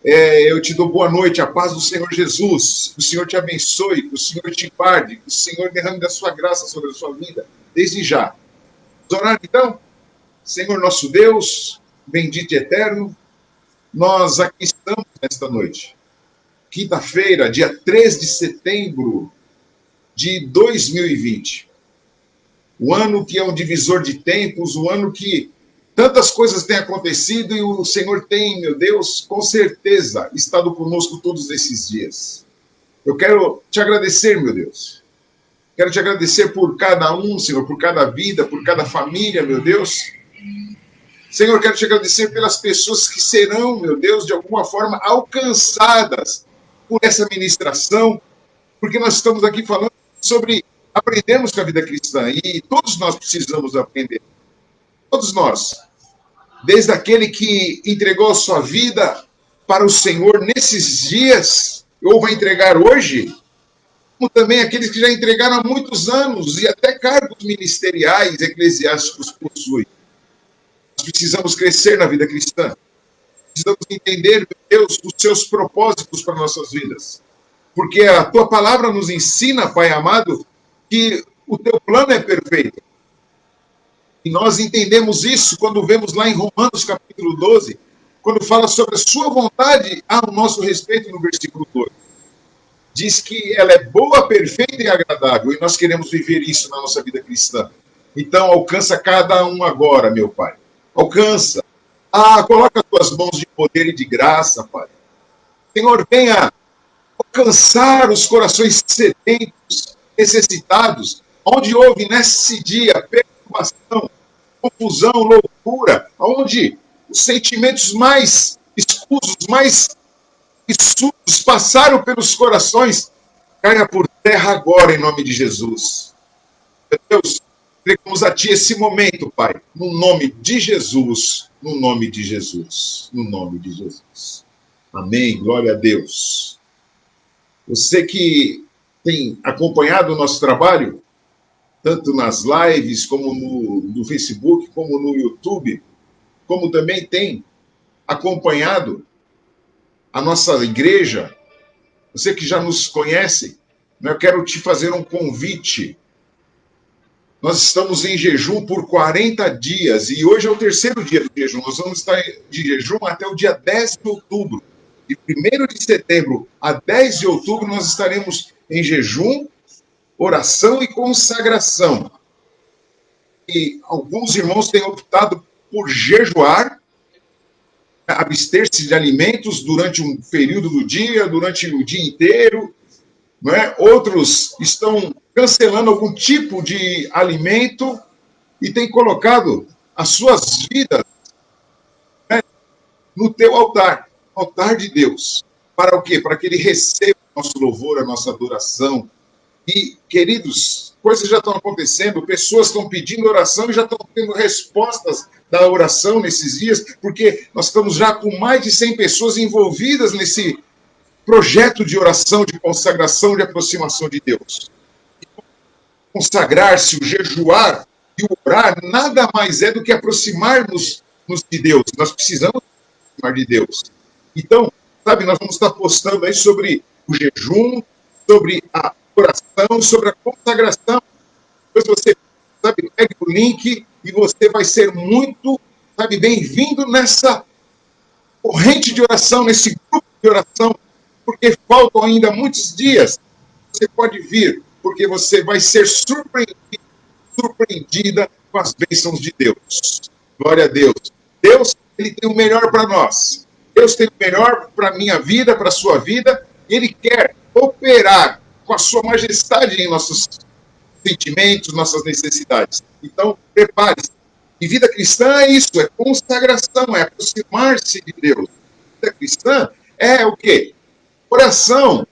Eu te dou boa noite, a paz do Senhor Jesus. Que o Senhor te abençoe, que o Senhor te guarde, que o Senhor derrame da sua graça sobre a sua vida, desde já. Vamos orar então? Senhor nosso Deus, bendito e eterno, nós aqui estamos nesta noite. Quinta-feira, dia 3 de setembro de 2020. O ano que é um divisor de tempos, o ano que tantas coisas têm acontecido e o Senhor tem, meu Deus, com certeza, estado conosco todos esses dias. Eu quero te agradecer, meu Deus. Quero te agradecer por cada um, Senhor, por cada vida, por cada família, meu Deus. Senhor, quero te agradecer pelas pessoas que serão, meu Deus, de alguma forma alcançadas por essa ministração, porque nós estamos aqui falando sobre aprendermos com a vida cristã e todos nós precisamos aprender. Todos nós. Desde aquele que entregou a sua vida para o Senhor nesses dias, ou vai entregar hoje, como também aqueles que já entregaram há muitos anos e até cargos ministeriais, eclesiásticos possuem. Nós precisamos crescer na vida cristã. Precisamos entender, meu Deus, os seus propósitos para nossas vidas. Porque a tua palavra nos ensina, Pai amado, que o teu plano é perfeito. E nós entendemos isso quando vemos lá em Romanos capítulo 12, quando fala sobre a sua vontade ao nosso respeito no versículo 2. Diz que ela é boa, perfeita e agradável, e nós queremos viver isso na nossa vida cristã. Então, alcança cada um agora, meu Pai. Alcança. Coloca as tuas mãos de poder e de graça, Pai. Senhor, venha alcançar os corações sedentos, necessitados, onde houve nesse dia perturbação, confusão, loucura, onde os sentimentos mais escusos, mais absurdos passaram pelos corações, caia por terra agora em nome de Jesus. Meu Deus, entregamos a Ti esse momento, Pai, no nome de Jesus, no nome de Jesus, no nome de Jesus. Amém, glória a Deus. Você que tem acompanhado o nosso trabalho, tanto nas lives, como no Facebook, como no YouTube, como também tem acompanhado a nossa igreja, você que já nos conhece, eu quero te fazer um convite. Nós estamos em jejum por 40 dias, e hoje é o terceiro dia do jejum. Nós vamos estar de jejum até o dia 10 de outubro. De 1º de setembro a 10 de outubro, nós estaremos em jejum, oração e consagração. E alguns irmãos têm optado por jejuar, abster-se de alimentos durante um período do dia, durante o dia inteiro. Não é? Outros estão cancelando algum tipo de alimento e têm colocado as suas vidas, né, no teu altar, altar de Deus. Para o quê? Para que Ele receba o nosso louvor, a nossa adoração. E, queridos, coisas já estão acontecendo, pessoas estão pedindo oração e já estão tendo respostas da oração nesses dias, porque nós estamos já com mais de 100 pessoas envolvidas nesse projeto de oração, de consagração, de aproximação de Deus. Consagrar-se, o jejuar e o orar nada mais é do que aproximar-nos de Deus. Nós precisamos aproximar de Deus. Então, sabe, nós vamos estar postando aí sobre o jejum, sobre a oração, sobre a consagração. Depois você, sabe, pegue o link e você vai ser muito, sabe, bem-vindo nessa corrente de oração, nesse grupo de oração, porque faltam ainda muitos dias. Você pode vir, porque você vai ser surpreendida com as bênçãos de Deus. Glória a Deus. Deus, Ele tem o melhor para nós. Deus tem o melhor para a minha vida, para a sua vida, e Ele quer operar com a sua majestade em nossos sentimentos, nossas necessidades. Então, prepare-se. E vida cristã é isso, é consagração, é aproximar-se de Deus. Vida cristã é o quê? Oração.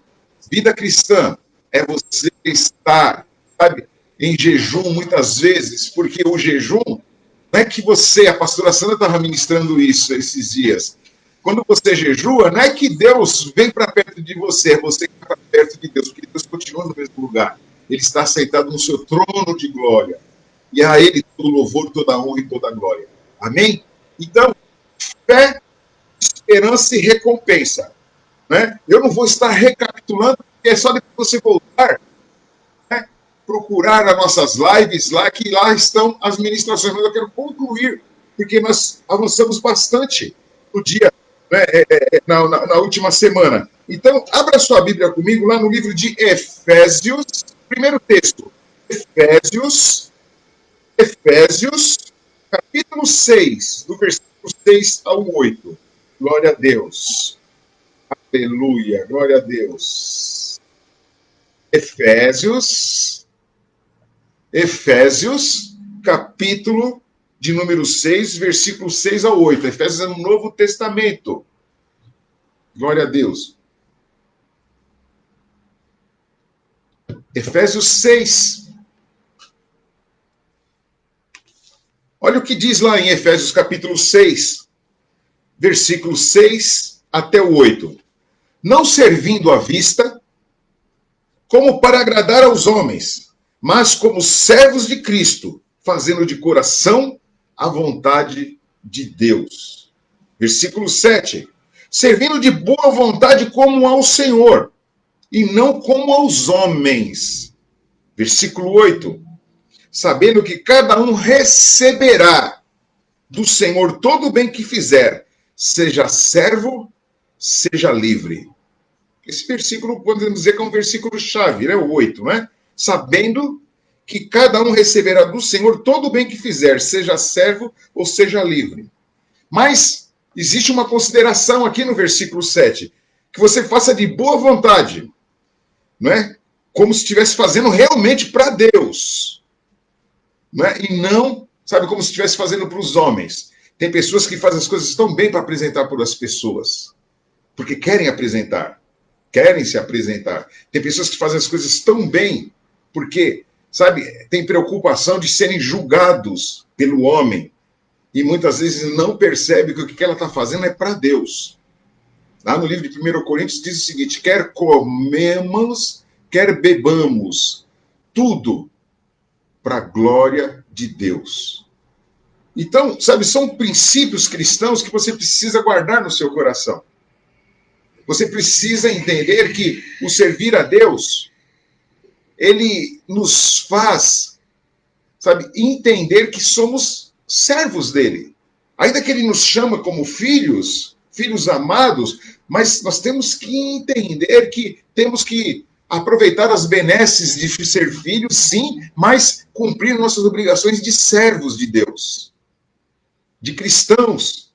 Vida cristã é você estar, sabe, em jejum muitas vezes, porque o jejum não é que você, a pastora Sandra estava ministrando isso esses dias. Quando você jejua, não é que Deus vem para perto de você, é você que está perto de Deus, porque Deus continua no mesmo lugar. Ele está sentado no seu trono de glória. E a Ele todo louvor, toda honra e toda glória. Amém? Então, fé esperança e recompensa. Né? Eu não vou estar recapitulando, porque é só depois você voltar, né, procurar as nossas lives lá, que lá estão as ministrações. Mas eu quero concluir, porque nós avançamos bastante no dia, né, na última semana. Então, abra sua Bíblia comigo lá no livro de Efésios, primeiro texto. Efésios, capítulo 6, do versículo 6 ao 8. Glória a Deus. Aleluia, glória a Deus. Efésios, capítulo de número 6, versículo 6 ao 8. Efésios é no Novo Testamento. Glória a Deus. Efésios 6. Olha o que diz lá em Efésios capítulo 6, versículo 6 até o 8. Não servindo à vista, como para agradar aos homens, mas como servos de Cristo, fazendo de coração a vontade de Deus. Versículo 7. Servindo de boa vontade como ao Senhor, e não como aos homens. Versículo 8. Sabendo que cada um receberá do Senhor todo o bem que fizer, seja servo, seja livre. Esse versículo, podemos dizer que é um versículo-chave, né? O 8, né? Sabendo que cada um receberá do Senhor todo o bem que fizer, seja servo ou seja livre. Mas existe uma consideração aqui no versículo 7, que você faça de boa vontade, não é? Como se estivesse fazendo realmente para Deus, não é? E não, sabe, como se estivesse fazendo para os homens. Tem pessoas que fazem as coisas tão bem para apresentar para as pessoas, porque querem apresentar, querem se apresentar. Tem pessoas que fazem as coisas tão bem, porque, sabe, tem preocupação de serem julgados pelo homem, e muitas vezes não percebe que o que ela está fazendo é para Deus. Lá no livro de 1 Coríntios diz o seguinte: quer comemos, quer bebamos, tudo para a glória de Deus. Então, sabe, são princípios cristãos que você precisa guardar no seu coração. Você precisa entender que o servir a Deus, ele nos faz, sabe, entender que somos servos dele. Ainda que ele nos chama como filhos, filhos amados, mas nós temos que entender que temos que aproveitar as benesses de ser filhos, sim, mas cumprir nossas obrigações de servos de Deus, de cristãos,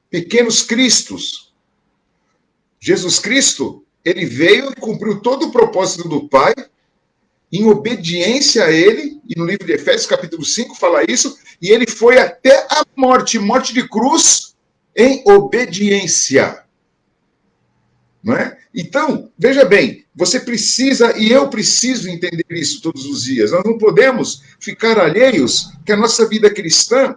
pequenos cristos. Jesus Cristo, ele veio e cumpriu todo o propósito do Pai, em obediência a ele, e no livro de Efésios, capítulo 5, fala isso, e ele foi até a morte de cruz, em obediência. Não é? Então, veja bem, você precisa, e eu preciso entender isso todos os dias. Nós não podemos ficar alheios que a nossa vida cristã,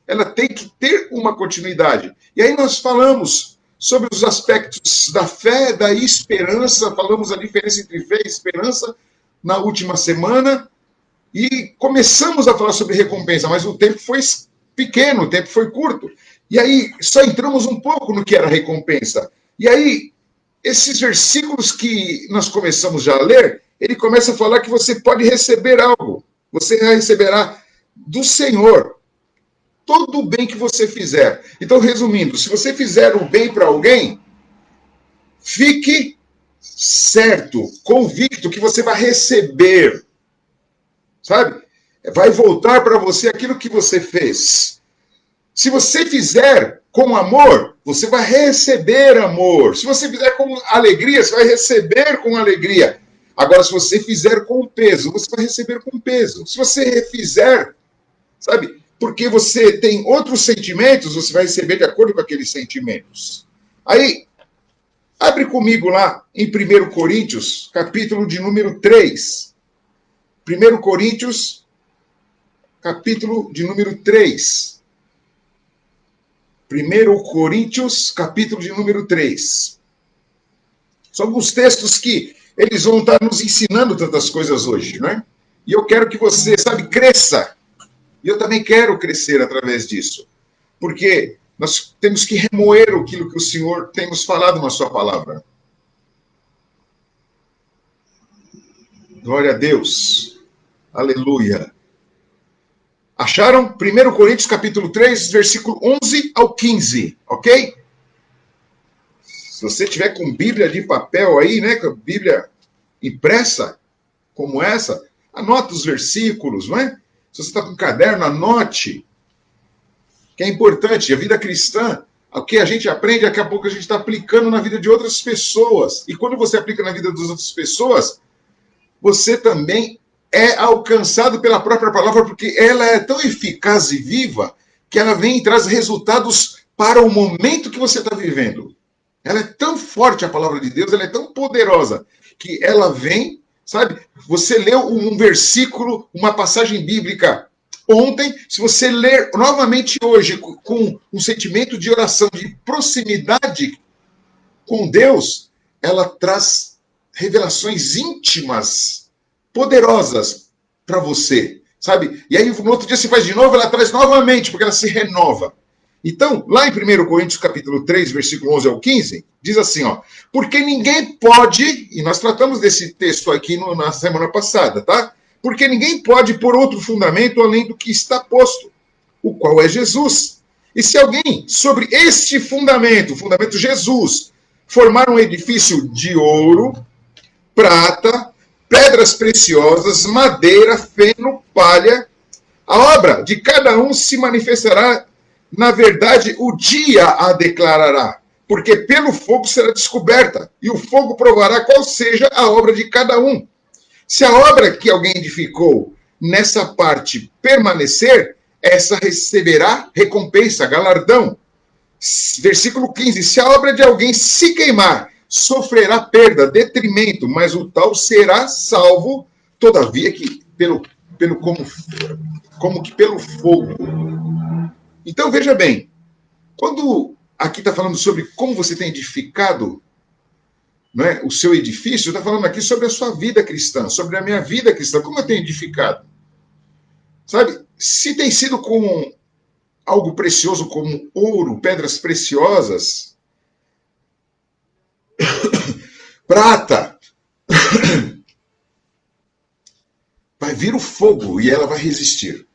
ela tem que ter uma continuidade. E aí nós falamos sobre os aspectos da fé, da esperança, falamos a diferença entre fé e esperança na última semana, e começamos a falar sobre recompensa, mas o tempo foi pequeno, o tempo foi curto. E aí só entramos um pouco no que era recompensa. E aí, esses versículos que nós começamos já a ler, ele começa a falar que você pode receber algo. Você receberá do Senhor todo o bem que você fizer. Então, resumindo, se você fizer o bem para alguém, fique certo, convicto que você vai receber. Sabe? Vai voltar para você aquilo que você fez. Se você fizer com amor, você vai receber amor. Se você fizer com alegria, você vai receber com alegria. Agora, se você fizer com peso, você vai receber com peso. Se você fizer, sabe, porque você tem outros sentimentos, você vai receber de acordo com aqueles sentimentos. Aí, abre comigo lá em 1 Coríntios, capítulo de número 3. 1 Coríntios, capítulo de número 3. 1 Coríntios, capítulo de número 3. São alguns textos que eles vão estar nos ensinando tantas coisas hoje, né? E eu quero que você, sabe, cresça. E eu também quero crescer através disso. Porque Nós temos que remoer aquilo que o Senhor tem nos falado na sua palavra. Glória a Deus. Aleluia. Acharam? 1 Coríntios capítulo 3, versículo 11 ao 15, ok? Se você tiver com Bíblia de papel aí, né, com Bíblia impressa, como essa, anota os versículos, não é? Se você está com um caderno, anote. Que é importante, a vida cristã, o que a gente aprende, daqui a pouco a gente está aplicando na vida de outras pessoas. E quando você aplica na vida das outras pessoas, você também é alcançado pela própria palavra, porque ela é tão eficaz e viva que ela vem e traz resultados para o momento que você está vivendo. Ela é tão forte, a palavra de Deus, ela é tão poderosa, que ela vem, sabe? Você leu um versículo, uma passagem bíblica ontem, se você ler novamente hoje com um sentimento de oração, de proximidade com Deus, ela traz revelações íntimas, poderosas para você, sabe? E aí no outro dia se faz de novo, ela traz novamente, porque ela se renova. Então, lá em 1 Coríntios capítulo 3, versículo 11 ao 15, diz assim, ó, porque ninguém pode, e nós tratamos desse texto aqui na semana passada, tá? Porque ninguém pode pôr outro fundamento além do que está posto, o qual é Jesus. E se alguém, sobre este fundamento, o fundamento Jesus, formar um edifício de ouro, prata, pedras preciosas, madeira, feno, palha, a obra de cada um se manifestará. Na verdade, o dia a declarará, porque pelo fogo será descoberta, e o fogo provará qual seja a obra de cada um. Se a obra que alguém edificou nessa parte permanecer, essa receberá recompensa, galardão. Versículo 15, se a obra de alguém se queimar, sofrerá perda, detrimento, mas o tal será salvo, todavia que como que pelo fogo. Então, veja bem, quando aqui está falando sobre como você tem edificado, não é, o seu edifício, está falando aqui sobre a sua vida cristã, sobre a minha vida cristã, como eu tenho edificado. Sabe, se tem sido com algo precioso como ouro, pedras preciosas, prata, vai vir o fogo e ela vai resistir.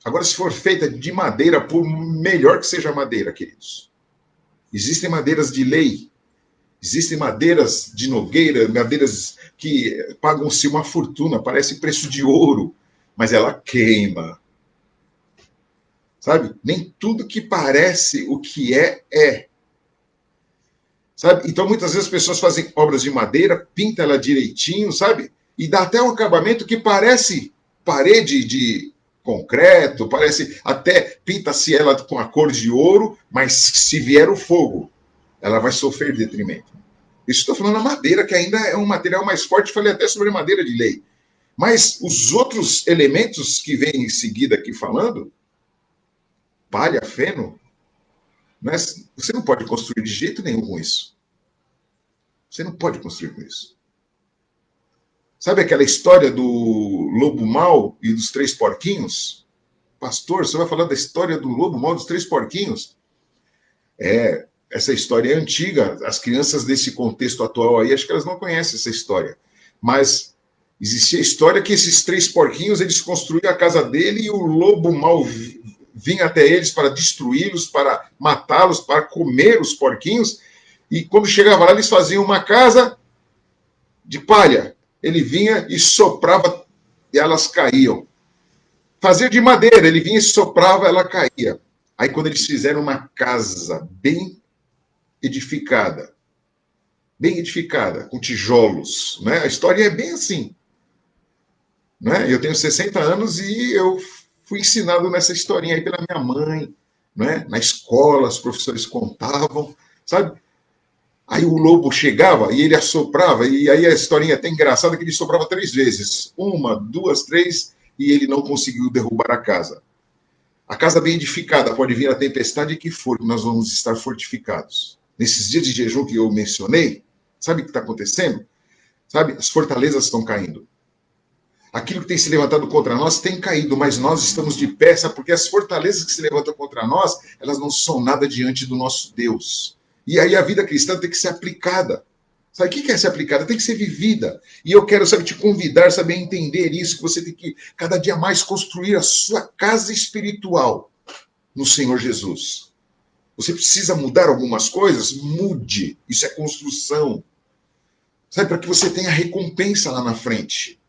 Agora, se for feita de madeira, por melhor que seja a madeira, queridos. Existem madeiras de lei, existem madeiras de nogueira, madeiras que pagam-se uma fortuna, parece preço de ouro, mas ela queima. Sabe? Nem tudo que parece o que é. Sabe? Então, muitas vezes as pessoas fazem obras de madeira, pintam ela direitinho, sabe? E dá até um acabamento que parece parede de concreto, parece até pinta-se ela com a cor de ouro, mas se vier o fogo, ela vai sofrer detrimento. Isso estou falando da madeira, que ainda é um material mais forte, falei até sobre madeira de lei. Mas os outros elementos que vêm em seguida aqui falando, palha, feno, né, você não pode construir de jeito nenhum com isso. Você não pode construir com isso. Sabe aquela história do lobo mau e dos 3 porquinhos? Pastor, você vai falar da história do lobo mau e dos 3 porquinhos? Essa história é antiga. As crianças desse contexto atual aí, acho que elas não conhecem essa história. Mas existia a história que esses 3 porquinhos, eles construíam a casa dele e o lobo mau vinha até eles para destruí-los, para matá-los, para comer os porquinhos. E quando chegava lá, eles faziam uma casa de palha. Ele vinha e soprava e elas caíam. Fazia de madeira, ele vinha e soprava, ela caía. Aí quando eles fizeram uma casa bem edificada, com tijolos, né? A história é bem assim. Né? Eu tenho 60 anos e eu fui ensinado nessa historinha aí pela minha mãe, né? Na escola, os professores contavam, sabe? Aí o lobo chegava e ele assoprava, e aí a historinha é até engraçada que ele soprava 3 vezes. 1, 2, 3, e ele não conseguiu derrubar a casa. A casa bem edificada, pode vir a tempestade que for, que nós vamos estar fortificados. Nesses dias de jejum que eu mencionei, sabe o que está acontecendo? Sabe? As fortalezas estão caindo. Aquilo que tem se levantado contra nós tem caído, mas nós estamos de pé, sabe? Porque as fortalezas que se levantam contra nós, elas não são nada diante do nosso Deus. E aí a vida cristã tem que ser aplicada. Sabe o que é ser aplicada? Tem que ser vivida. E eu quero, sabe, te convidar, sabe, a entender isso, que você tem que cada dia mais construir a sua casa espiritual no Senhor Jesus. Você precisa mudar algumas coisas? Mude. Isso é construção. Sabe, para que você tenha recompensa lá na frente.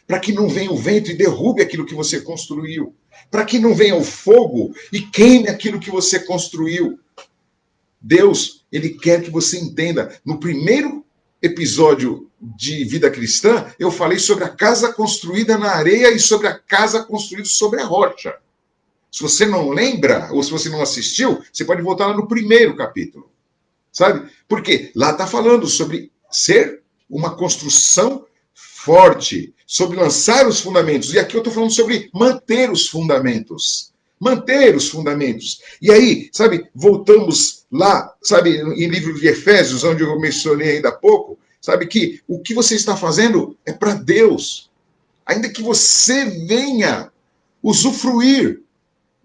Para que não venha o vento e derrube aquilo que você construiu. Para que não venha o fogo e queime aquilo que você construiu. Deus, Ele quer que você entenda. No primeiro episódio de Vida Cristã, eu falei sobre a casa construída na areia e sobre a casa construída sobre a rocha. Se você não lembra, ou se você não assistiu, você pode voltar lá no primeiro capítulo. Sabe? Porque lá está falando sobre ser uma construção forte, sobre lançar os fundamentos. E aqui eu estou falando sobre manter os fundamentos. Manter os fundamentos. E aí, sabe, voltamos lá, sabe, em livro de Efésios, onde eu mencionei ainda há pouco, sabe, que o que você está fazendo é para Deus. Ainda que você venha usufruir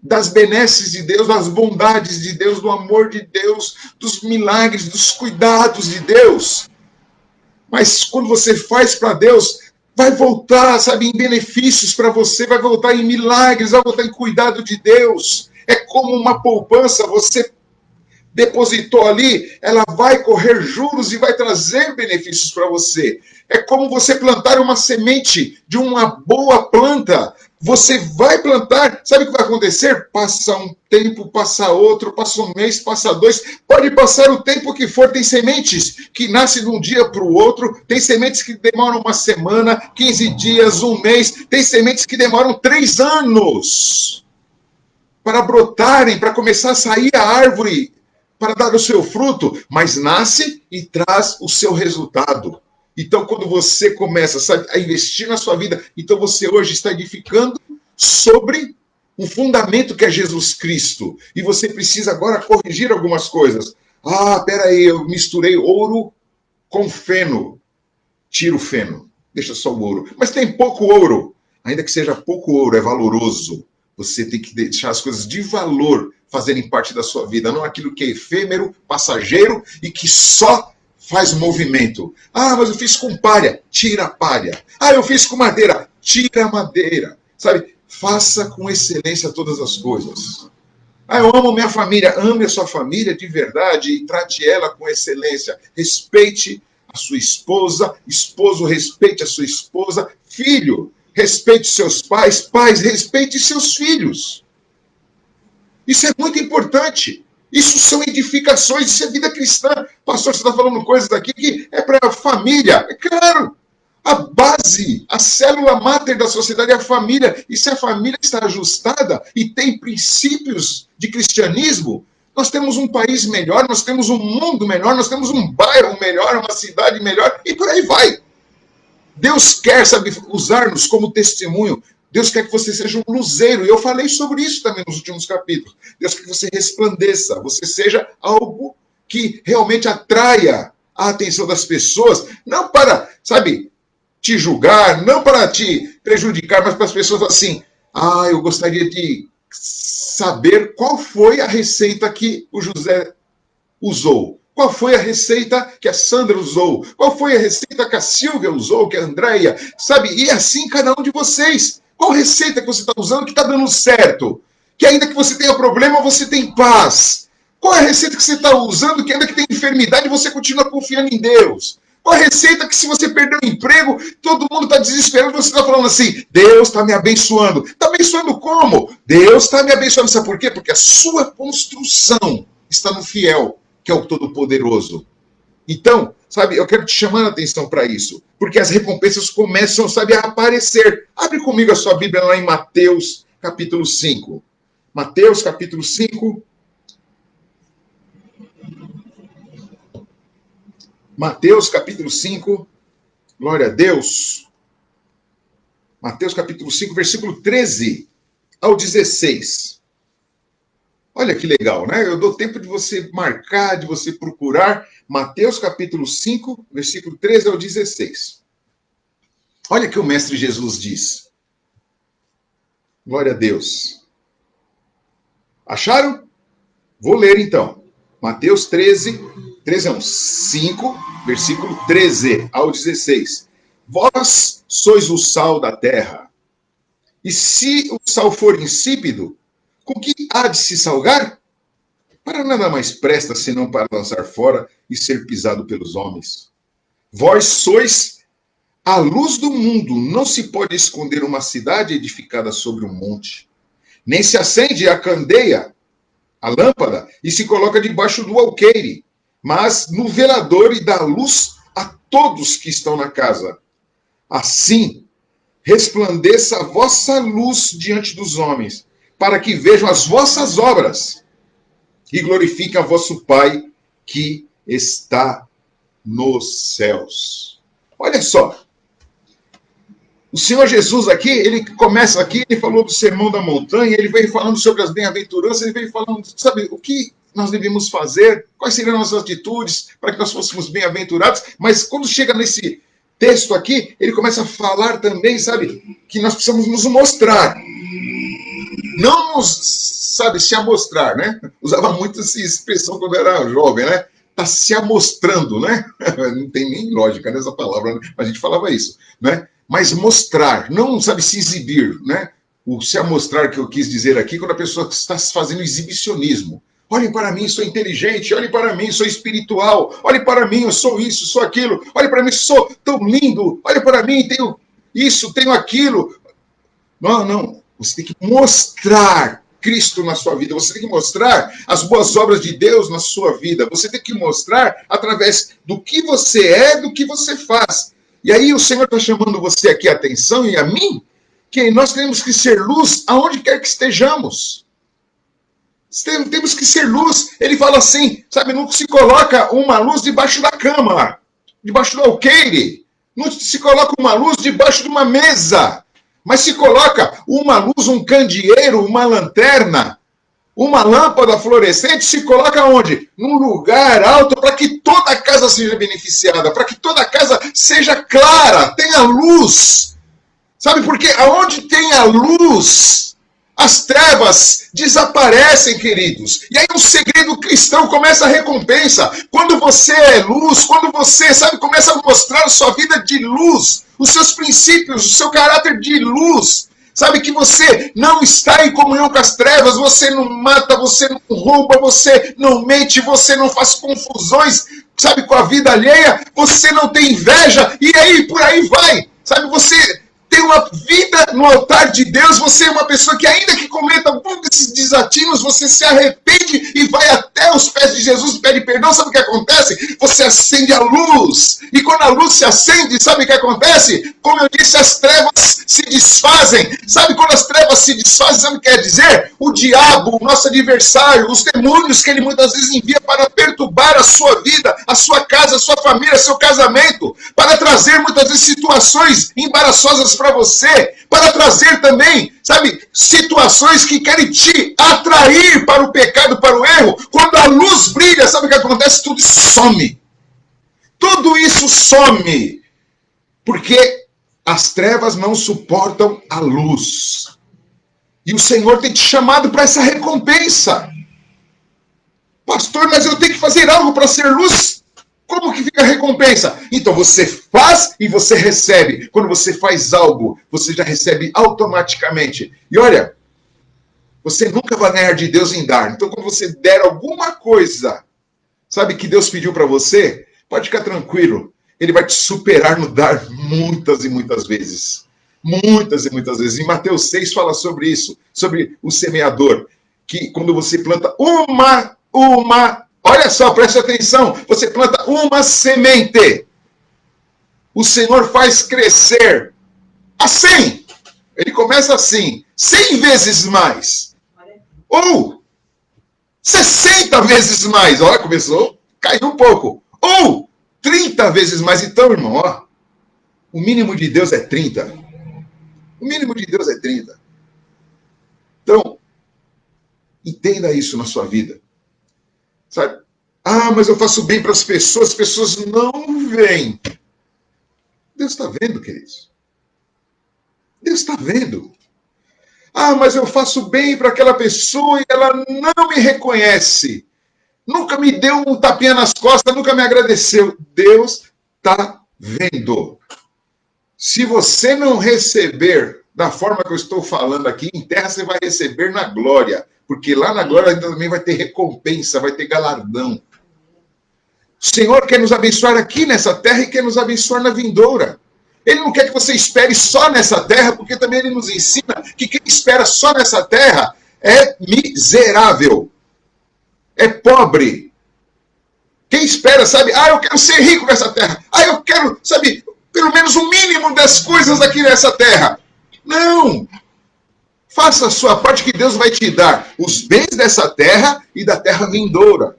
das benesses de Deus, das bondades de Deus, do amor de Deus, dos milagres, dos cuidados de Deus. Mas quando você faz para Deus, vai voltar, sabe, em benefícios para você, vai voltar em milagres, vai voltar em cuidado de Deus. É como uma poupança, você depositou ali, ela vai correr juros e vai trazer benefícios para você. É como você plantar uma semente de uma boa planta. Você vai plantar, sabe o que vai acontecer? Passa um tempo, passa outro, passa um mês, passa dois, pode passar o tempo que for. Tem sementes que nascem de um dia para o outro, tem sementes que demoram uma semana, 15 dias, um mês, tem sementes que demoram 3 anos para brotarem, para começar a sair a árvore, para dar o seu fruto, mas nasce e traz o seu resultado. Então, quando você começa, sabe, a investir na sua vida, então você hoje está edificando sobre um fundamento que é Jesus Cristo. E você precisa agora corrigir algumas coisas. Ah, peraí, eu misturei ouro com feno. Tira o feno, deixa só o ouro. Mas tem pouco ouro. Ainda que seja pouco ouro, é valoroso. Você tem que deixar as coisas de valor fazerem parte da sua vida, não aquilo que é efêmero, passageiro e que só faz movimento. Ah, mas eu fiz com palha. Tira a palha. Ah, eu fiz com madeira. Tira a madeira. Sabe? Faça com excelência todas as coisas. Ah, eu amo minha família. Ame a sua família de verdade e trate ela com excelência. Respeite a sua esposa. Esposo, respeite a sua esposa. Filho, respeite seus pais. Pais, respeite seus filhos. Isso é muito importante. Isso são edificações, isso é vida cristã. Pastor, você está falando coisas aqui que é para a família. É claro, a base, a célula máter da sociedade é a família. E se a família está ajustada e tem princípios de cristianismo, nós temos um país melhor, nós temos um mundo melhor, nós temos um bairro melhor, uma cidade melhor, e por aí vai. Deus quer, sabe, usar-nos como testemunho. Deus quer que você seja um luzeiro. E eu falei sobre isso também nos últimos capítulos. Deus quer que você resplandeça. Você seja algo que realmente atraia a atenção das pessoas. Não para, sabe, te julgar, não para te prejudicar, mas para as pessoas assim. Ah, eu gostaria de saber qual foi a receita que o José usou. Qual foi a receita que a Sandra usou? Qual foi a receita que a Silvia usou, que a Andréia? Sabe, e assim cada um de vocês. Qual receita que você está usando que está dando certo? Que ainda que você tenha problema, você tem paz. Qual é a receita que você está usando que ainda que tem enfermidade, você continua confiando em Deus? Qual é a receita que se você perder o emprego, todo mundo está desesperado, você está falando assim, Deus está me abençoando. Está abençoando como? Deus está me abençoando. Sabe por quê? Porque a sua construção está no fiel, que é o Todo-Poderoso. Então, sabe, eu quero te chamar a atenção para isso, porque as recompensas começam, sabe, a aparecer. Abre comigo a sua Bíblia lá em Mateus, capítulo 5. Mateus, capítulo 5. Mateus, capítulo 5. Glória a Deus. Mateus, capítulo 5, versículo 13 ao 16. Olha que legal, né? Eu dou tempo de você marcar, de você procurar. Mateus capítulo 5, versículo 13 ao 16. Olha o que o Mestre Jesus diz. Glória a Deus. Acharam? Vou ler então. Mateus 13, 5, versículo 13 ao 16. Vós sois o sal da terra. E se o sal for insípido, com que há de se salgar? Para nada mais presta senão para lançar fora e ser pisado pelos homens. Vós sois a luz do mundo. Não se pode esconder uma cidade edificada sobre um monte. Nem se acende a candeia, a lâmpada, e se coloca debaixo do alqueire, mas no velador e dá luz a todos que estão na casa. Assim, resplandeça a vossa luz diante dos homens, para que vejam as vossas obras e glorifiquem a vosso Pai que está nos céus. Olha só. O Senhor Jesus aqui, ele começa aqui, ele falou do Sermão da Montanha, ele veio falando sobre as bem-aventuranças, ele veio falando, sabe, o que nós devemos fazer, quais seriam as nossas atitudes para que nós fôssemos bem-aventurados, mas quando chega nesse texto aqui, ele começa a falar também, sabe, que nós precisamos nos mostrar. Não nos, sabe, se amostrar, né? Usava muito essa expressão quando era jovem, né? Tá se amostrando, né? Não tem nem lógica nessa palavra, né? A gente falava isso, né? Mas mostrar, não, sabe, se exibir, né? O se amostrar que eu quis dizer aqui, quando a pessoa está fazendo exibicionismo. Olhem para mim, sou inteligente, olhem para mim, sou espiritual, olhem para mim, eu sou isso, sou aquilo, olhem para mim, sou tão lindo, olhem para mim, tenho isso, tenho aquilo. Não, você tem que mostrar Cristo na sua vida, você tem que mostrar as boas obras de Deus na sua vida, você tem que mostrar através do que você é, do que você faz. E aí o Senhor está chamando você aqui a atenção e a mim, que nós temos que ser luz aonde quer que estejamos. Temos que ser luz. Ele fala assim, sabe, não se coloca uma luz debaixo da cama, debaixo do alqueire, não se coloca uma luz debaixo de uma mesa, mas se coloca uma luz, um candeeiro, uma lanterna, uma lâmpada fluorescente, se coloca onde? Num lugar alto, para que toda a casa seja beneficiada, para que toda a casa seja clara, tenha luz. Sabe por quê? Aonde tem a luz, as trevas desaparecem, queridos. E aí o segredo cristão começa a recompensa. Quando você é luz, quando você, sabe, começa a mostrar a sua vida de luz, os seus princípios, o seu caráter de luz. Sabe que você não está em comunhão com as trevas, você não mata, você não rouba, você não mente, você não faz confusões, sabe, com a vida alheia, você não tem inveja, e aí por aí vai. Sabe, você tem uma vida no altar de Deus, você é uma pessoa que ainda que cometa algum desses desatinos, você se arrepende e vai até os pés de Jesus, pede perdão, sabe o que acontece? Você acende a luz, e quando a luz se acende, sabe o que acontece? Como eu disse, as trevas se desfazem. Sabe quando as trevas se desfazem, sabe o que quer dizer? O diabo, o nosso adversário, os demônios que ele muitas vezes envia para perturbar a sua vida, a sua casa, a sua família, seu casamento, para trazer muitas vezes situações embaraçosas para você, para trazer também, sabe, situações que querem te atrair para o pecado, para o erro. Quando a luz brilha, sabe o que acontece? Tudo some. Tudo isso some. Porque as trevas não suportam a luz. E o Senhor tem te chamado para essa recompensa. Pastor, mas eu tenho que fazer algo para ser luz? Como que fica a recompensa? Então você faz e você recebe. Quando você faz algo, você já recebe automaticamente. E olha, você nunca vai ganhar de Deus em dar. Então quando você der alguma coisa, sabe, que Deus pediu para você, pode ficar tranquilo. Ele vai te superar no dar muitas e muitas vezes. Muitas e muitas vezes. Em Mateus 6 fala sobre isso, sobre o semeador. Que quando você planta olha só, preste atenção, você planta uma semente, o Senhor faz crescer a 100. Ele começa assim, 100 vezes mais. Ou 60 vezes mais. Olha, começou, caiu um pouco. Ou 30 vezes mais. Então, irmão, ó, o mínimo de Deus é 30. O mínimo de Deus é 30. Então, entenda isso na sua vida. Sabe? Ah, mas eu faço bem para as pessoas não veem. Deus está vendo, queridos. Deus está vendo. Ah, mas eu faço bem para aquela pessoa e ela não me reconhece. Nunca me deu um tapinha nas costas, nunca me agradeceu. Deus está vendo. Se você não receber da forma que eu estou falando aqui, em terra você vai receber na glória. Porque lá na glória ainda também vai ter recompensa, vai ter galardão. O Senhor quer nos abençoar aqui nessa terra e quer nos abençoar na vindoura. Ele não quer que você espere só nessa terra, porque também ele nos ensina que quem espera só nessa terra é miserável, é pobre. Quem espera, sabe, eu quero ser rico nessa terra. Eu quero, sabe, pelo menos o mínimo das coisas aqui nessa terra. Não! Faça a sua parte que Deus vai te dar os bens dessa terra e da terra vindoura.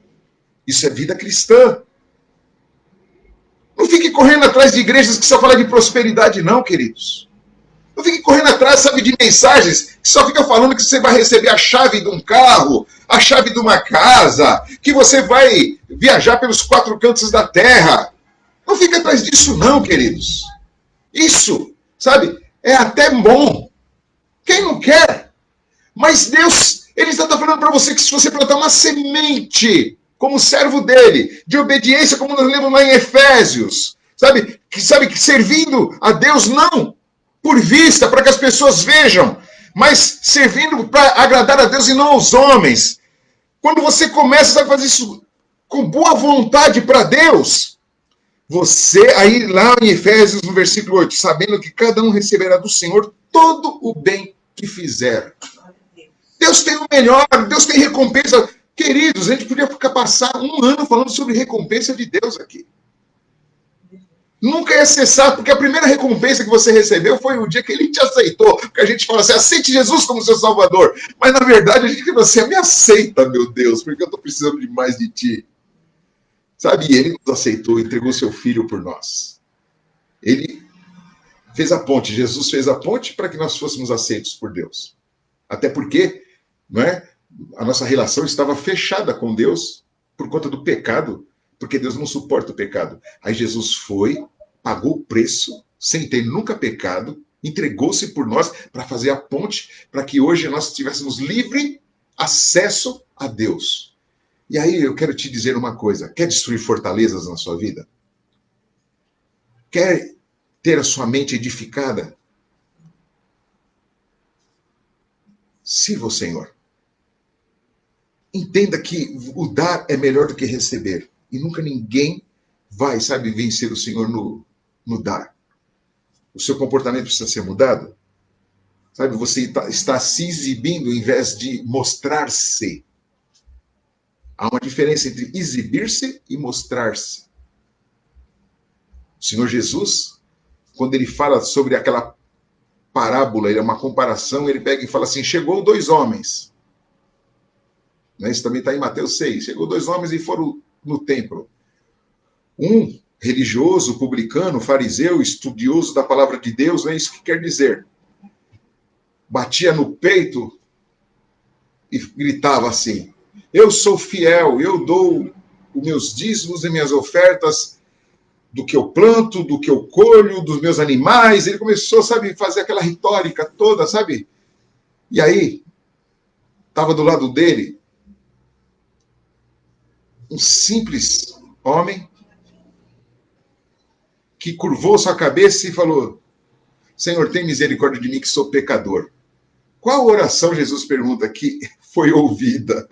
Isso é vida cristã. Não fique correndo atrás de igrejas que só falam de prosperidade, não, queridos. Não fique correndo atrás, sabe, de mensagens que só ficam falando que você vai receber a chave de um carro, a chave de uma casa, que você vai viajar pelos 4 cantos da terra. Não fique atrás disso, não, queridos. Isso, sabe, é até bom. Quem não quer? Mas Deus, Ele está falando para você que se você plantar uma semente como servo dele, de obediência, como nós lemos lá em Efésios, sabe que servindo a Deus não por vista, para que as pessoas vejam, mas servindo para agradar a Deus e não aos homens. Quando você começa a fazer isso com boa vontade para Deus, você, aí lá em Efésios, no versículo 8, sabendo que cada um receberá do Senhor todo o bem que fizer. Deus tem o melhor, Deus tem recompensa. Queridos, a gente podia passar um ano falando sobre recompensa de Deus aqui. Nunca ia cessar, porque a primeira recompensa que você recebeu foi o dia que ele te aceitou. Porque a gente fala assim, aceite Jesus como seu Salvador. Mas na verdade a gente fala assim, me aceita, meu Deus, porque eu estou precisando de mais de ti. Sabe, e ele nos aceitou, entregou seu filho por nós. Ele fez a ponte, Jesus fez a ponte para que nós fôssemos aceitos por Deus. Até porque, não é? A nossa relação estava fechada com Deus por conta do pecado, porque Deus não suporta o pecado. Aí Jesus foi, pagou o preço, sem ter nunca pecado, entregou-se por nós para fazer a ponte, para que hoje nós tivéssemos livre acesso a Deus. E aí eu quero te dizer uma coisa, quer destruir fortalezas na sua vida? Quer ter a sua mente edificada? Sirva o Senhor. Entenda que o dar é melhor do que receber. E nunca ninguém vai, sabe, vencer o Senhor no dar. O seu comportamento precisa ser mudado. Sabe, você está se exibindo em vez de mostrar-se. Há uma diferença entre exibir-se e mostrar-se. O Senhor Jesus, quando ele fala sobre aquela parábola, é uma comparação, ele pega e fala assim, chegou 2 homens. Isso também está em Mateus 6. Chegou 2 homens e foram no templo. Um religioso, publicano, fariseu, estudioso da palavra de Deus, é isso que quer dizer. Batia no peito e gritava assim, eu sou fiel, eu dou os meus dízimos e minhas ofertas do que eu planto, do que eu colho, dos meus animais. Ele começou, sabe, a fazer aquela retórica toda, sabe? E aí, estava do lado dele um simples homem que curvou sua cabeça e falou, Senhor, tem misericórdia de mim que sou pecador. Qual oração, Jesus pergunta, que foi ouvida?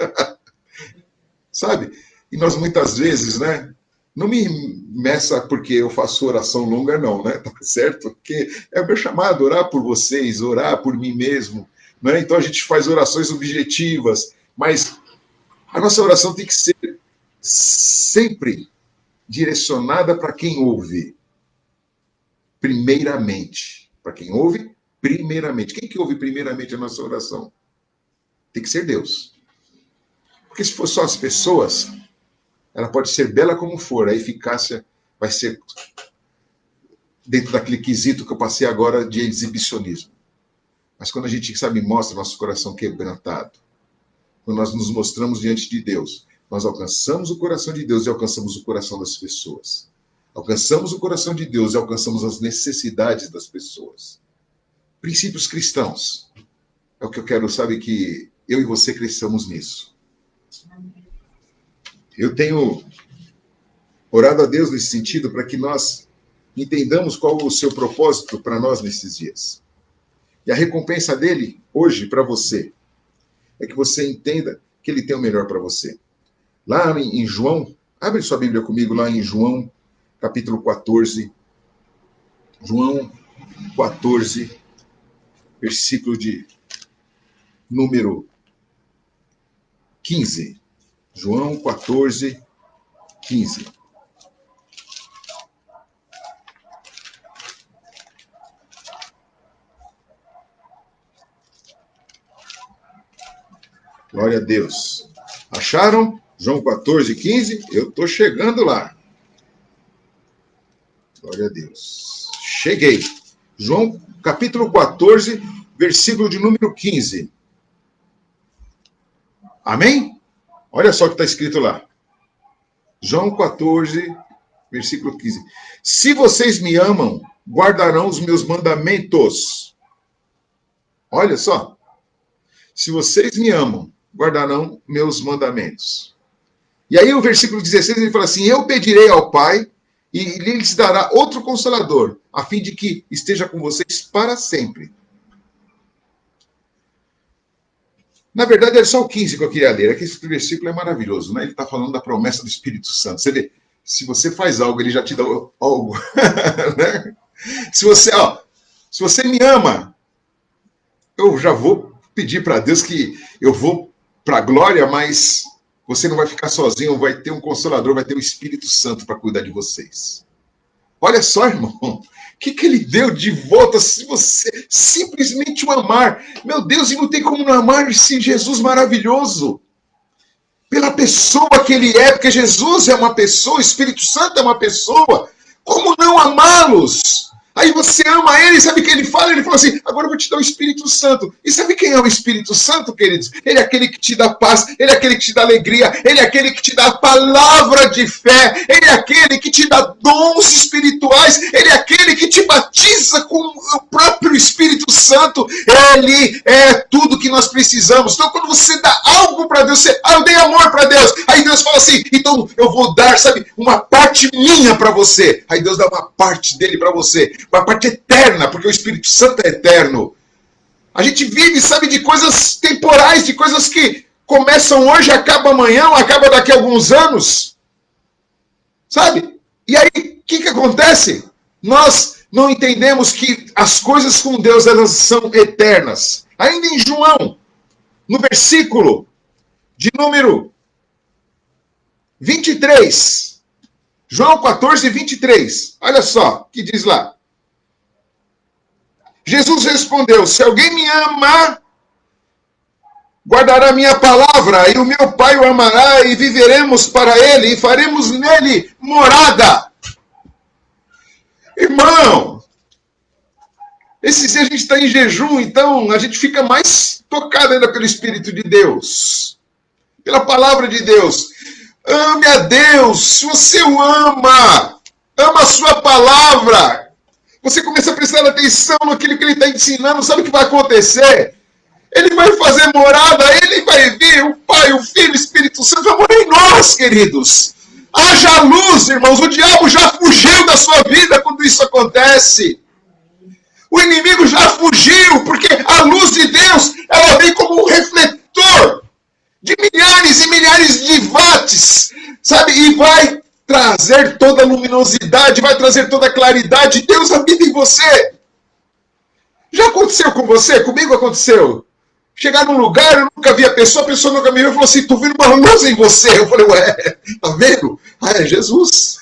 Sabe? E nós muitas vezes, né? Não me meça porque eu faço oração longa, não, né? Tá certo? Porque é o meu chamado, orar por vocês, orar por mim mesmo. Né? Então a gente faz orações objetivas, mas a nossa oração tem que ser sempre direcionada para quem ouve. Primeiramente. Para quem ouve, primeiramente. Quem que ouve primeiramente a nossa oração? Tem que ser Deus. Porque se for só as pessoas, ela pode ser bela como for, a eficácia vai ser dentro daquele quesito que eu passei agora de exibicionismo. Mas quando a gente, sabe, mostra nosso coração quebrantado, quando nós nos mostramos diante de Deus, nós alcançamos o coração de Deus e alcançamos o coração das pessoas. Alcançamos o coração de Deus e alcançamos as necessidades das pessoas. Princípios cristãos. É o que eu quero, sabe, que eu e você cresçamos nisso. Eu tenho orado a Deus nesse sentido para que nós entendamos qual o seu propósito para nós nesses dias. E a recompensa dele, hoje, para você, é que você entenda que ele tem o melhor para você. Lá em João, abre sua Bíblia comigo, lá em João, capítulo 14. João 14, versículo de número 15. João 14, 15. Glória a Deus. Acharam? João 14, 15? Eu estou chegando lá. Glória a Deus. Cheguei. João, capítulo 14, versículo de número 15. Amém? Olha só o que está escrito lá. João 14, versículo 15. Se vocês me amam, guardarão os meus mandamentos. Olha só. Se vocês me amam, guardarão meus mandamentos. E aí o versículo 16, ele fala assim, eu pedirei ao Pai e ele lhes dará outro Consolador, a fim de que esteja com vocês para sempre. Na verdade, é só o 15 que eu queria ler. Aqui esse versículo é maravilhoso, né? Ele está falando da promessa do Espírito Santo. Você vê, se você faz algo, ele já te dá algo. Né? Se você me ama, eu já vou pedir para Deus que eu vou para a glória, mas você não vai ficar sozinho, vai ter um Consolador, vai ter o Espírito Santo para cuidar de vocês. Olha só, irmão, o que ele deu de volta se você simplesmente o amar? Meu Deus, e não tem como não amar esse Jesus maravilhoso. Pela pessoa que ele é, porque Jesus é uma pessoa, o Espírito Santo é uma pessoa. Como não amá-los? Aí você ama ele, sabe o que ele fala? Ele fala assim, agora eu vou te dar o Espírito Santo. E sabe quem é o Espírito Santo, queridos? Ele é aquele que te dá paz, ele é aquele que te dá alegria, ele é aquele que te dá a palavra de fé, ele é aquele que te dá dons espirituais, ele é aquele que te batiza com o próprio Espírito Santo. Ele é tudo que nós precisamos. Então, quando você dá algo para Deus, eu dei amor para Deus. Aí Deus fala assim, então eu vou dar, sabe, uma parte minha para você. Aí Deus dá uma parte dele para você. Uma parte eterna, porque o Espírito Santo é eterno. A gente vive, sabe, de coisas temporais, de coisas que começam hoje, acabam amanhã, ou acabam daqui a alguns anos. Sabe? E aí, o que acontece? Nós não entendemos que as coisas com Deus, elas são eternas. Ainda em João, no versículo de número 23, João 14, 23, olha só o que diz lá. Jesus respondeu, se alguém me ama, guardará minha palavra, e o meu Pai o amará, e viveremos para ele, e faremos nele morada. Irmão, esses dias a gente está em jejum, então a gente fica mais tocado ainda pelo Espírito de Deus, pela palavra de Deus. Ame a Deus, se você o ama a sua palavra, você começa a prestar atenção naquilo que ele está ensinando, sabe o que vai acontecer? Ele vai fazer morada, ele vai vir, o Pai, o Filho, o Espírito Santo vai morar em nós, queridos. Haja luz, irmãos, o diabo já fugiu da sua vida quando isso acontece. O inimigo já fugiu, porque a luz de Deus, ela vem como um refletor de milhares e milhares de watts, sabe? E vai trazer toda a luminosidade, vai trazer toda a claridade. Deus habita em você. Já aconteceu com você? Comigo aconteceu. Chegar num lugar, eu nunca vi a pessoa nunca me viu e falou assim, tô vendo uma luz em você. Eu falei, ué, tá vendo? Ah, é Jesus.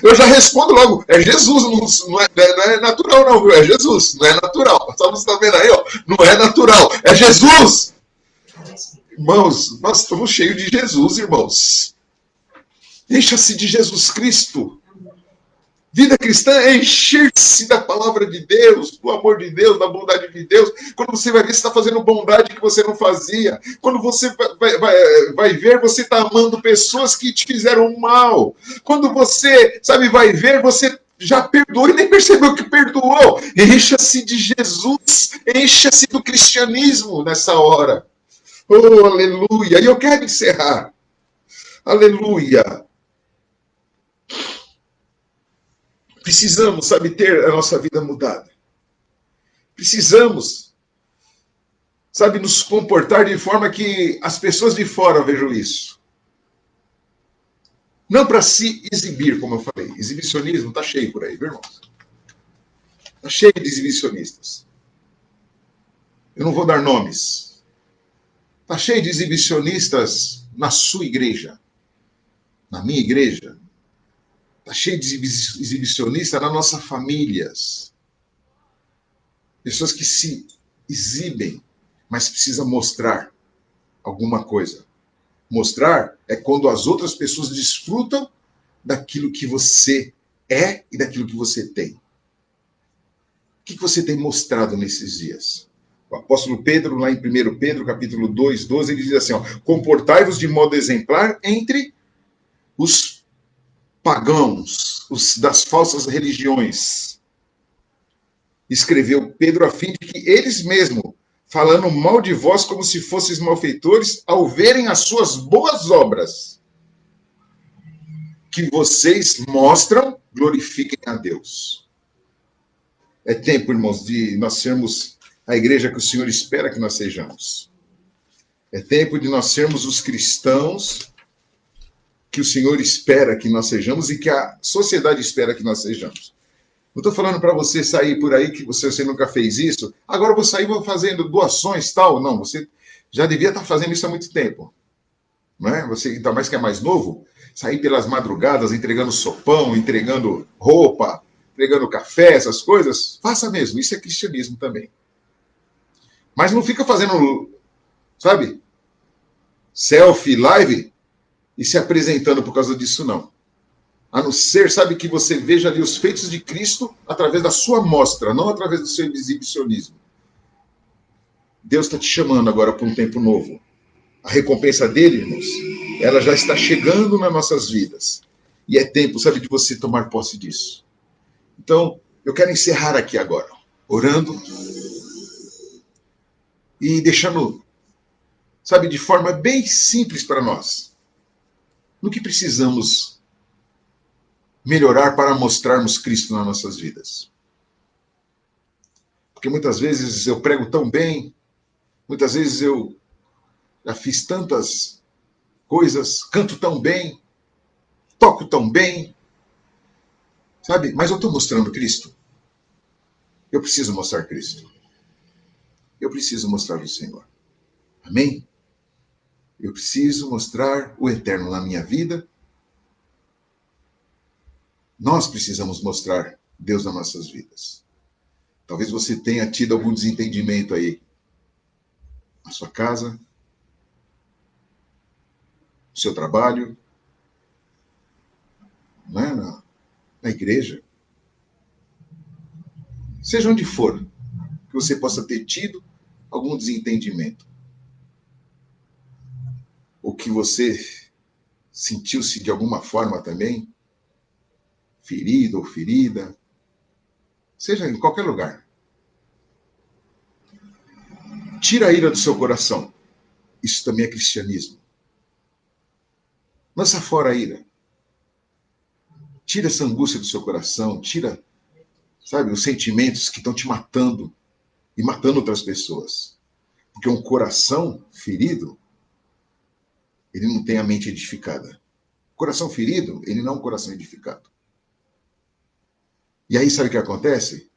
Eu já respondo logo, é Jesus, não é natural não, viu? É Jesus, não é natural. Só você tá vendo aí, ó, não é natural, é Jesus. Irmãos, nós estamos cheios de Jesus, irmãos. Encha-se de Jesus Cristo. Vida cristã é encher-se da palavra de Deus, do amor de Deus, da bondade de Deus. Quando você vai ver, você está fazendo bondade que você não fazia. Quando você vai ver, você está amando pessoas que te fizeram mal. Quando você, sabe, vai ver, você já perdoou e nem percebeu que perdoou. Encha-se de Jesus, encha-se do cristianismo nessa hora. Oh, aleluia! E eu quero encerrar. Aleluia! Precisamos, sabe, ter a nossa vida mudada. Precisamos, sabe, nos comportar de forma que as pessoas de fora vejam isso. Não para se exibir, como eu falei. Exibicionismo está cheio por aí, viu, irmãos? Está cheio de exibicionistas. Eu não vou dar nomes. Está cheio de exibicionistas na sua igreja, na minha igreja. Está cheio de exibicionistas nas nossas famílias. Pessoas que se exibem, mas precisa mostrar alguma coisa. Mostrar é quando as outras pessoas desfrutam daquilo que você é e daquilo que você tem. O que você tem mostrado nesses dias? O apóstolo Pedro, lá em 1 Pedro, capítulo 2, 12, ele diz assim, comportai-vos de modo exemplar entre os pagãos, os das falsas religiões. Escreveu Pedro a fim de que eles mesmos, falando mal de vós como se fosseis malfeitores, ao verem as suas boas obras, que vocês mostram, glorifiquem a Deus. É tempo, irmãos, de nós sermos a igreja que o Senhor espera que nós sejamos. É tempo de nós sermos os cristãos que o Senhor espera que nós sejamos e que a sociedade espera que nós sejamos. Não estou falando para você sair por aí que você nunca fez isso. Agora eu vou sair fazendo doações tal. Não, você já devia estar fazendo isso há muito tempo. Não é? Você, ainda mais que é mais novo, sair pelas madrugadas entregando sopão, entregando roupa, entregando café, essas coisas. Faça mesmo, isso é cristianismo também. Mas não fica fazendo, sabe, selfie, live e se apresentando por causa disso, não. A não ser, sabe, que você veja ali os feitos de Cristo através da sua mostra, não através do seu exibicionismo. Deus está te chamando agora para um tempo novo. A recompensa dele, irmãos, ela já está chegando nas nossas vidas. E é tempo, sabe, de você tomar posse disso. Então, eu quero encerrar aqui agora, orando e deixando, sabe, de forma bem simples para nós, no que precisamos melhorar para mostrarmos Cristo nas nossas vidas. Porque muitas vezes eu prego tão bem, muitas vezes eu já fiz tantas coisas, canto tão bem, toco tão bem, sabe? Mas eu estou mostrando Cristo. Eu preciso mostrar Cristo. Eu preciso mostrar o Senhor. Amém? Eu preciso mostrar o eterno na minha vida. Nós precisamos mostrar Deus nas nossas vidas. Talvez você tenha tido algum desentendimento aí na sua casa, no seu trabalho, né? na igreja. Seja onde for, que você possa ter tido algum desentendimento. Ou que você sentiu-se de alguma forma também ferido ou ferida, seja em qualquer lugar. Tira a ira do seu coração. Isso também é cristianismo. Lança fora a ira. Tira essa angústia do seu coração, tira, sabe, os sentimentos que estão te matando e matando outras pessoas. Porque um coração ferido, ele não tem a mente edificada. Coração ferido, ele não é um coração edificado. E aí, sabe o que acontece?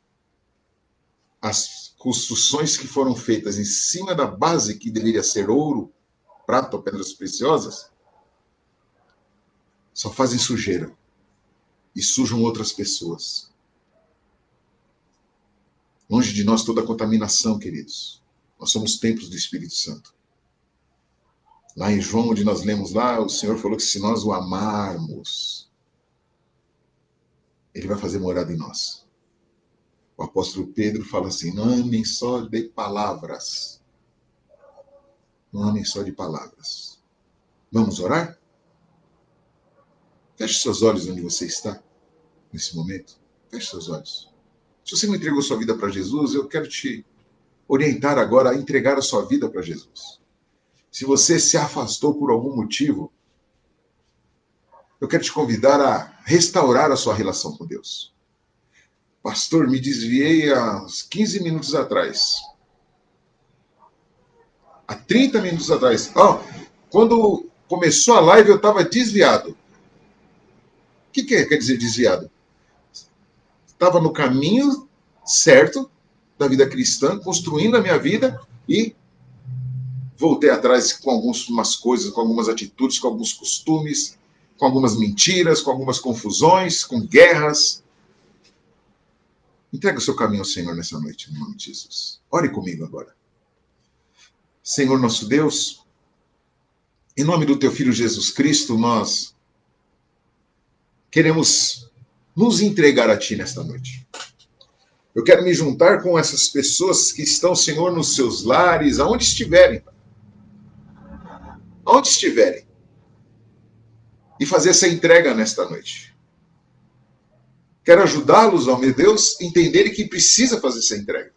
As construções que foram feitas em cima da base que deveria ser ouro, prata ou pedras preciosas, só fazem sujeira e sujam outras pessoas. Longe de nós toda a contaminação, queridos. Nós somos templos do Espírito Santo. Lá em João, onde nós lemos lá, o Senhor falou que se nós o amarmos, ele vai fazer morada em nós. O apóstolo Pedro fala assim, não amem só de palavras. Não amem só de palavras. Vamos orar? Feche seus olhos onde você está, nesse momento. Feche seus olhos. Se você não entregou sua vida para Jesus, eu quero te orientar agora a entregar a sua vida para Jesus. Se você se afastou por algum motivo, eu quero te convidar a restaurar a sua relação com Deus. Pastor, me desviei há uns 15 minutos atrás. Há 30 minutos atrás. Quando começou a live, eu estava desviado. O que quer dizer desviado? Estava no caminho certo da vida cristã, construindo a minha vida e voltei atrás com algumas coisas, com algumas atitudes, com alguns costumes, com algumas mentiras, com algumas confusões, com guerras. Entrega o seu caminho ao Senhor nessa noite, no nome de Jesus. Ore comigo agora. Senhor nosso Deus, em nome do teu Filho Jesus Cristo, nós queremos nos entregar a ti nesta noite. Eu quero me juntar com essas pessoas que estão, Senhor, nos seus lares, aonde estiverem. Aonde estiverem. E fazer essa entrega nesta noite. Quero ajudá-los, ó meu Deus, a entenderem que precisa fazer essa entrega.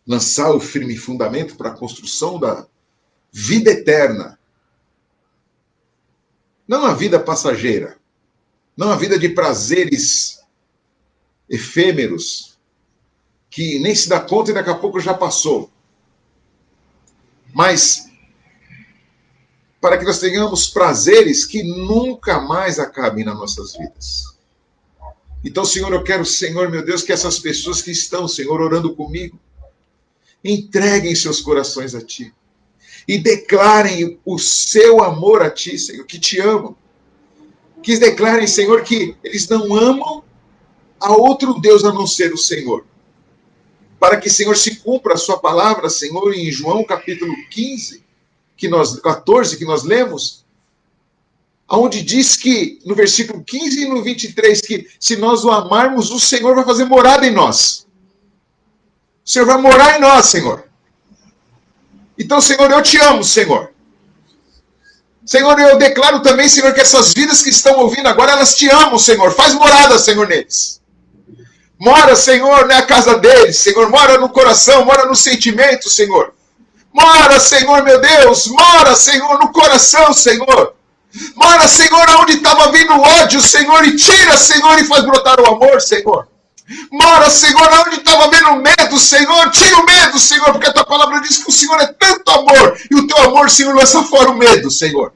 Lançar o firme fundamento para a construção da vida eterna. Não a vida passageira. Não a vida de prazeres efêmeros, que nem se dá conta e daqui a pouco já passou. Mas para que nós tenhamos prazeres que nunca mais acabem nas nossas vidas. Então, Senhor, eu quero, Senhor, meu Deus, que essas pessoas que estão, Senhor, orando comigo, entreguem seus corações a Ti e declarem o seu amor a Ti, Senhor, que Te amam. Que declarem, Senhor, que eles não amam a outro Deus a não ser o Senhor. Para que, Senhor, se cumpra a sua palavra, Senhor, em João capítulo 14, que nós lemos, onde diz que, no versículo 15 e no 23, que se nós o amarmos, o Senhor vai fazer morada em nós. O Senhor vai morar em nós, Senhor. Então, Senhor, eu te amo, Senhor. Senhor, eu declaro também, Senhor, que essas vidas que estão ouvindo agora, elas te amam, Senhor. Faz morada, Senhor, neles. Mora, Senhor, na casa deles, Senhor. Mora no coração, mora no sentimento, Senhor. Mora, Senhor, meu Deus. Mora, Senhor, no coração, Senhor. Mora, Senhor, onde estava vindo o ódio, Senhor, e tira, Senhor, e faz brotar o amor, Senhor. Mora, Senhor, onde estava vendo medo, Senhor, tira o medo, Senhor, porque a tua palavra diz que o Senhor é tanto amor, e o teu amor, Senhor, lança fora o medo, Senhor.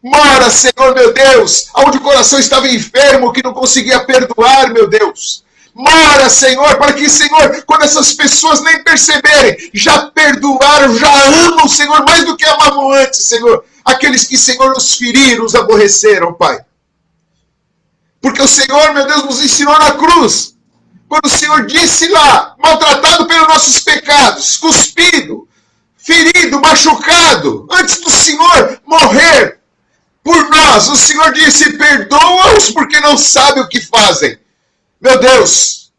Mora, Senhor, meu Deus, onde o coração estava enfermo, que não conseguia perdoar, meu Deus. Mora, Senhor, para que, Senhor, quando essas pessoas nem perceberem, já perdoaram, já amam, Senhor, mais do que amavam antes, Senhor. Aqueles que, Senhor, os feriram, os aborreceram, Pai. Porque o Senhor, meu Deus, nos ensinou na cruz. Quando o Senhor disse lá, maltratado pelos nossos pecados, cuspido, ferido, machucado, antes do Senhor morrer por nós, o Senhor disse, perdoa-os porque não sabem o que fazem. Meu Deus,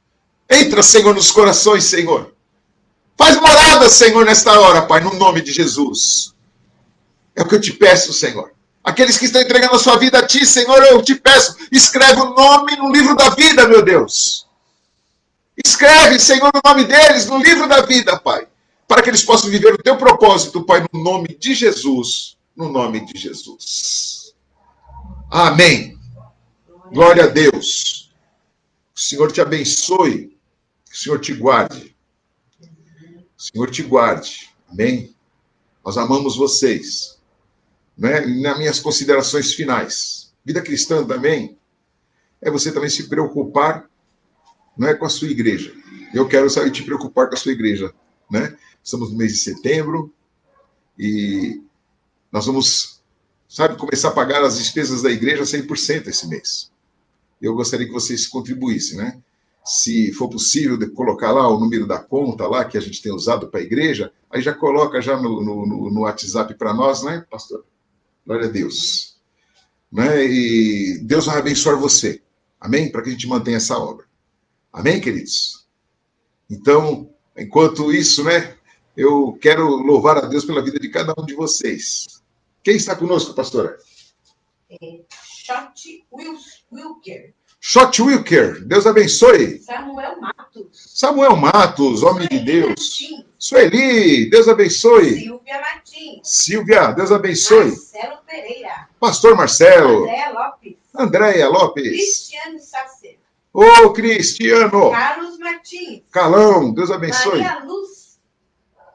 entra, Senhor, nos corações, Senhor. Faz morada, Senhor, nesta hora, Pai, no nome de Jesus. É o que eu te peço, Senhor. Aqueles que estão entregando a sua vida a Ti, Senhor, eu te peço, escreve o nome no livro da vida, meu Deus. Escreve, Senhor, o nome deles no livro da vida, Pai. Para que eles possam viver o Teu propósito, Pai, no nome de Jesus. No nome de Jesus. Amém. Glória a Deus. O Senhor te abençoe. O Senhor te guarde. O Senhor te guarde. Amém. Nós amamos vocês. Né? Nas minhas considerações finais. Vida cristã também é você também se preocupar, não é, com a sua igreja. Eu quero saber te preocupar com a sua igreja. Né? Estamos no mês de setembro e nós vamos, começar a pagar as despesas da igreja 100% esse mês. Eu gostaria que vocês contribuíssem, né? Se for possível, de colocar lá o número da conta lá que a gente tem usado para a igreja, aí já coloca já no WhatsApp para nós, né, pastor? Glória a Deus. Né? E Deus vai abençoar você. Amém? Para que a gente mantenha essa obra. Amém, queridos? Então, enquanto isso, né, eu quero louvar a Deus pela vida de cada um de vocês. Quem está conosco, pastora? Chat Wilker. Shot Wilker, Deus abençoe. Samuel Matos. Samuel Matos, homem de Sueli Deus. Martins. Sueli, Deus abençoe. Silvia Martins. Silvia, Deus abençoe. Marcelo Pereira. Pastor Marcelo. Andréa Lopes. Andréia Lopes. Cristiano Sacer. Ô, Cristiano. Carlos Martins. Calão, Deus abençoe. Maria Luz.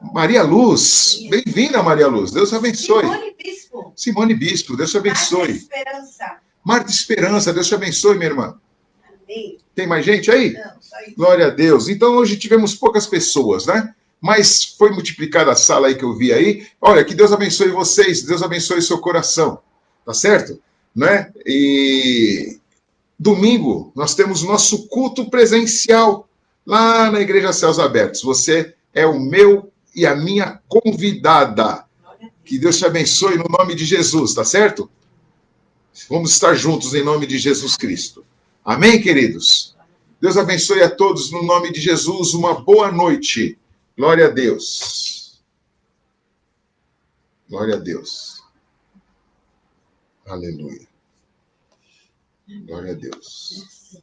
Maria Luz, bem-vinda, Maria Luz, Deus abençoe. Simone Bispo. Simone Bispo, Deus te Marta abençoe. Esperança. Marta Esperança, Deus te abençoe, minha irmã. Amém. Tem mais gente aí? Não, só isso. Glória a Deus. Então, hoje tivemos poucas pessoas, né? Mas foi multiplicada a sala aí que eu vi aí. Olha, que Deus abençoe vocês, Deus abençoe seu coração. Tá certo? Né? E domingo nós temos nosso culto presencial lá na Igreja Céus Abertos. Você é o meu e a minha convidada. Que Deus te abençoe no nome de Jesus, tá certo? Vamos estar juntos em nome de Jesus Cristo. Amém, queridos? Deus abençoe a todos no nome de Jesus. Uma boa noite. Glória a Deus. Glória a Deus. Aleluia. Glória a Deus.